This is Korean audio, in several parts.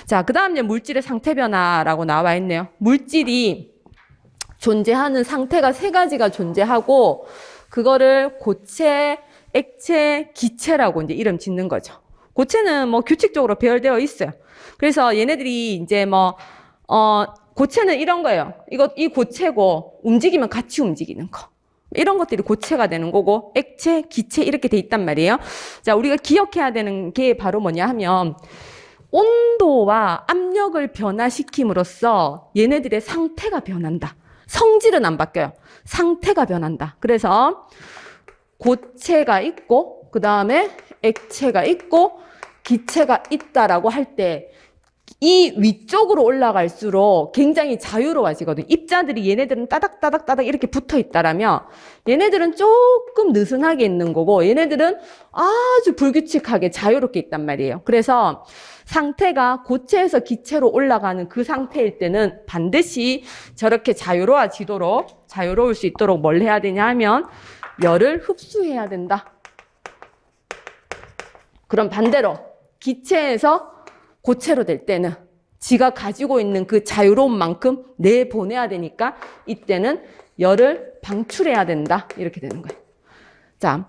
자, 그 다음 이제 물질의 상태 변화라고 나와 있네요. 물질이 존재하는 상태가 세 가지가 존재하고, 그거를 고체, 액체, 기체라고 이제 이름 짓는 거죠. 고체는 뭐 규칙적으로 배열되어 있어요. 그래서 얘네들이 이제 고체는 이런 거예요. 이 고체고, 움직이면 같이 움직이는 거. 이런 것들이 고체가 되는 거고, 액체, 기체 이렇게 돼 있단 말이에요. 자, 우리가 기억해야 되는 게 바로 뭐냐 하면, 온도와 압력을 변화시킴으로써 얘네들의 상태가 변한다. 성질은 안 바뀌어요. 상태가 변한다. 그래서 고체가 있고, 그 다음에 액체가 있고, 기체가 있다라고 할 때, 이 위쪽으로 올라갈수록 굉장히 자유로워지거든요. 입자들이 얘네들은 따닥따닥따닥 이렇게 붙어 있다라면 얘네들은 조금 느슨하게 있는 거고 얘네들은 아주 불규칙하게 자유롭게 있단 말이에요. 그래서 상태가 고체에서 기체로 올라가는 그 상태일 때는 반드시 저렇게 자유로울 수 있도록 뭘 해야 되냐 하면 열을 흡수해야 된다. 그럼 반대로 기체에서 고체로 될 때는 지가 가지고 있는 그 자유로운 만큼 내보내야 되니까 이때는 열을 방출해야 된다. 이렇게 되는 거예요. 자,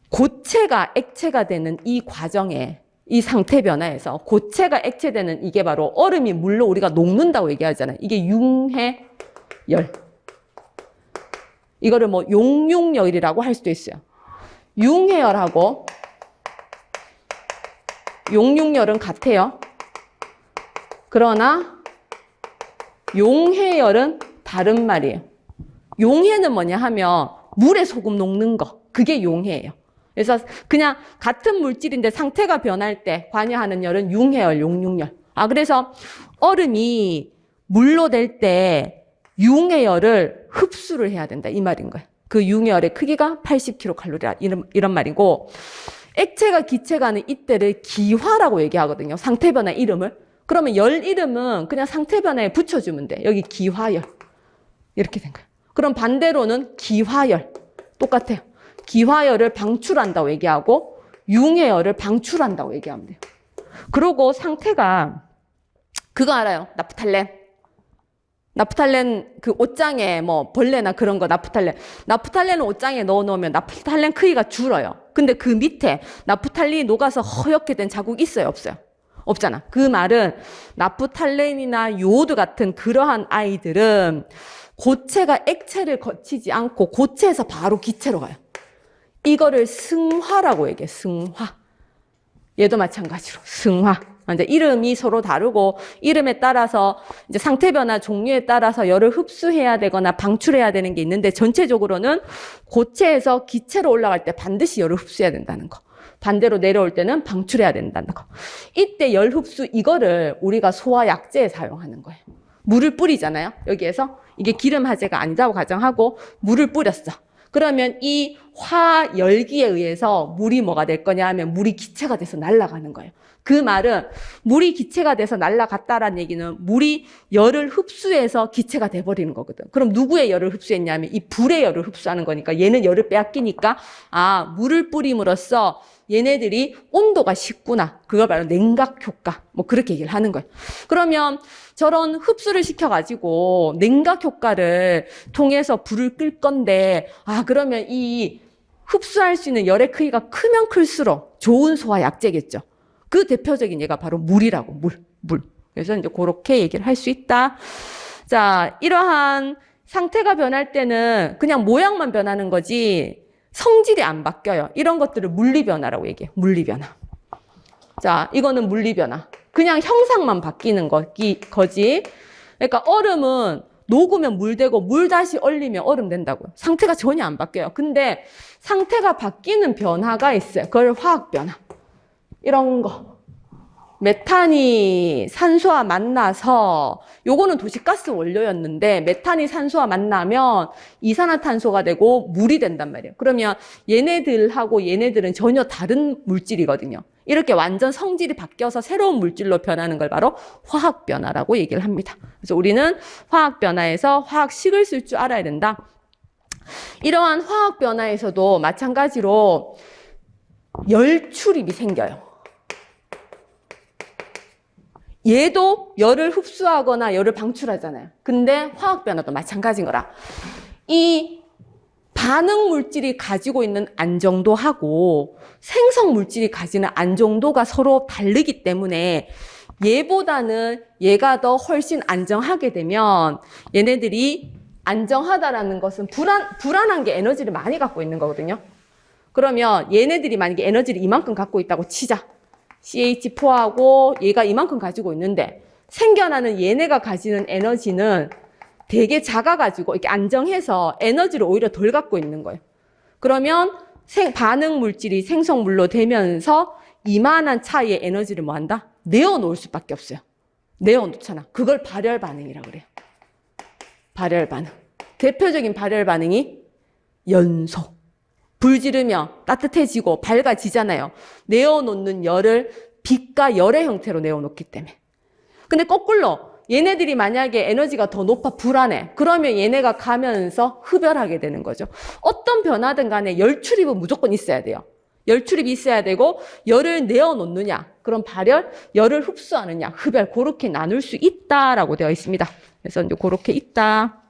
고체가 액체가 되는 이 과정에 이 상태 변화에서 고체가 액체되는 이게 바로 얼음이 물로 우리가 녹는다고 얘기하잖아요. 이게 융해열. 이거를 뭐 용융열이라고 할 수도 있어요. 융해열하고 용융열은 같아요. 그러나 용해열은 다른 말이에요. 용해는 뭐냐 하면 물에 소금 녹는 거. 그게 용해예요. 그래서 그냥 같은 물질인데 상태가 변할 때 관여하는 열은 융해열, 용융열. 그래서 얼음이 물로 될 때 융해열을 흡수를 해야 된다. 이 말인 거예요. 그 융해열의 크기가 80kcal이라 이런 말이고 액체가 기체가는 이때를 기화라고 얘기하거든요. 상태 변화 이름을. 그러면 열 이름은 그냥 상태 변화에 붙여주면 돼. 여기 기화열. 이렇게 된 거예요. 그럼 반대로는 기화열. 똑같아요. 기화열을 방출한다고 얘기하고 융해열을 방출한다고 얘기하면 돼요. 그리고 상태가 그거 알아요? 나프탈렌 그 옷장에 뭐 벌레나 그런 거 나프탈렌을 옷장에 넣어 놓으면 나프탈렌 크기가 줄어요. 근데 그 밑에 나프탈린이 녹아서 허옇게 된 자국 있어요, 없어요? 없잖아. 그 말은 나프탈렌이나 요오드 같은 그러한 아이들은 고체가 액체를 거치지 않고 고체에서 바로 기체로 가요. 이거를 승화라고 얘기해. 승화. 얘도 마찬가지로 승화. 이제 이름이 서로 다르고 이름에 따라서 이제 상태 변화 종류에 따라서 열을 흡수해야 되거나 방출해야 되는 게 있는데 전체적으로는 고체에서 기체로 올라갈 때 반드시 열을 흡수해야 된다는 거. 반대로 내려올 때는 방출해야 된다는 거. 이때 열 흡수 이거를 우리가 소화약제에 사용하는 거예요. 물을 뿌리잖아요. 여기에서 이게 기름 화재가 아니다고 가정하고 물을 뿌렸어. 그러면 이 화열기에 의해서 물이 뭐가 될 거냐 하면 물이 기체가 돼서 날아가는 거예요. 그 말은 물이 기체가 돼서 날아갔다라는 얘기는 물이 열을 흡수해서 기체가 돼버리는 거거든. 그럼 누구의 열을 흡수했냐면 이 불의 열을 흡수하는 거니까 얘는 열을 빼앗기니까 물을 뿌림으로써 얘네들이 온도가 식구나. 그걸 바로 냉각 효과. 뭐 그렇게 얘기를 하는 거예요. 그러면 저런 흡수를 시켜가지고 냉각 효과를 통해서 불을 끌 건데 그러면 이 흡수할 수 있는 열의 크기가 크면 클수록 좋은 소화 약제겠죠. 그 대표적인 예가 바로 물이라고. 물. 그래서 이제 그렇게 얘기를 할 수 있다. 자, 이러한 상태가 변할 때는 그냥 모양만 변하는 거지 성질이 안 바뀌어요. 이런 것들을 물리변화라고 얘기해요. 물리변화. 자, 이거는 물리변화. 그냥 형상만 바뀌는 거지. 그러니까 얼음은 녹으면 물 되고 물 다시 얼리면 얼음 된다고요. 상태가 전혀 안 바뀌어요. 근데 상태가 바뀌는 변화가 있어요. 그걸 화학 변화. 이런 거. 메탄이 산소와 만나서 요거는 도시가스 원료였는데 메탄이 산소와 만나면 이산화탄소가 되고 물이 된단 말이에요. 그러면 얘네들하고 얘네들은 전혀 다른 물질이거든요. 이렇게 완전 성질이 바뀌어서 새로운 물질로 변하는 걸 바로 화학 변화라고 얘기를 합니다. 그래서 우리는 화학 변화에서 화학식을 쓸 줄 알아야 된다. 이러한 화학 변화에서도 마찬가지로 열 출입이 생겨요. 얘도 열을 흡수하거나 열을 방출하잖아요. 근데 화학 변화도 마찬가지인 거라. 이 반응 물질이 가지고 있는 안정도하고 생성 물질이 가지는 안정도가 서로 다르기 때문에 얘보다는 얘가 더 훨씬 안정하게 되면 얘네들이 안정하다라는 것은 불안한 게 에너지를 많이 갖고 있는 거거든요. 그러면 얘네들이 만약에 에너지를 이만큼 갖고 있다고 치자. CH4하고 얘가 이만큼 가지고 있는데 생겨나는 얘네가 가지는 에너지는 되게 작아가지고 이렇게 안정해서 에너지를 오히려 덜 갖고 있는 거예요. 그러면 반응 물질이 생성물로 되면서 이만한 차이의 에너지를 뭐 한다? 내어놓을 수밖에 없어요. 내어놓잖아. 그걸 발열 반응이라고 그래요. 발열 반응. 대표적인 발열 반응이 연소. 불 지르면 따뜻해지고 밝아지잖아요. 내어놓는 열을 빛과 열의 형태로 내어놓기 때문에. 근데 거꾸로 얘네들이 만약에 에너지가 더 높아 불안해. 그러면 얘네가 가면서 흡열하게 되는 거죠. 어떤 변화든 간에 열 출입은 무조건 있어야 돼요. 열 출입이 있어야 되고 열을 내어놓느냐. 그럼 발열, 열을 흡수하느냐. 흡열 그렇게 나눌 수 있다라고 되어 있습니다. 그래서 이제 그렇게 있다.